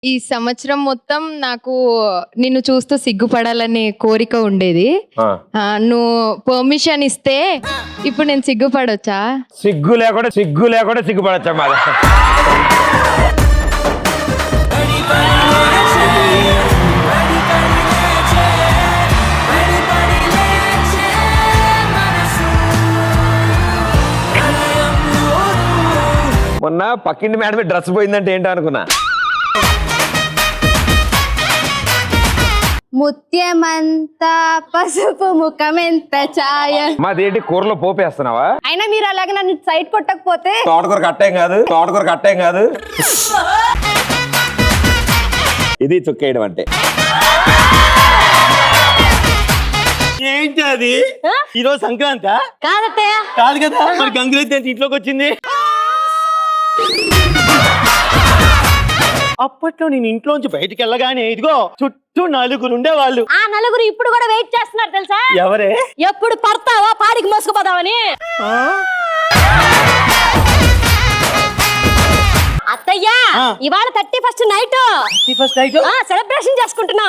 ఈ సంవత్సరం మొత్తం నాకు నిన్ను చూస్తూ సిగ్గుపడాలనే కోరిక ఉండేది. నువ్వు పర్మిషన్ ఇస్తే ఇప్పుడు నేను సిగ్గుపడొచ్చా? సిగ్గు లేకుండా సిగ్గుపడొచ్చా మాది. మొన్న పక్కింటి మేడమే డ్రెస్ పోయిందంటే ఏంటో అనుకున్నా. ముత్యమంతా పసుపు ముఖమెంత ఛాయ. మాదేంటి కూరలో పోపేస్తున్నావా? అయినా మీరు అలాగే నన్ను సైడ్ కొట్టకపోతే తోటకూర కట్టేం కాదు. ఇది చుక్కేయడం అంటే. ఏంటి అది? ఈరోజు సంక్రాంతి కాదత్తయ్య. కాదు కదా, మరి గంగులైతే ఇంట్లోకి వచ్చింది. అప్పట్లో నేను ఇంట్లోంచి బయటికి వెళ్ళగానే ఇదిగో చుట్టూ నలుగురు ఉండేవాళ్ళు. ఆ నలుగురు ఇప్పుడు కూడా వెయిట్ చేస్తున్నారు తెలుసా? ఎవరే? ఎప్పుడు పడతావా పాడికి మోసుకుపోదామని. అత్తయ్య ఇవాళ 31st నైట్ సెలబ్రేషన్ చేసుకుంటున్నా.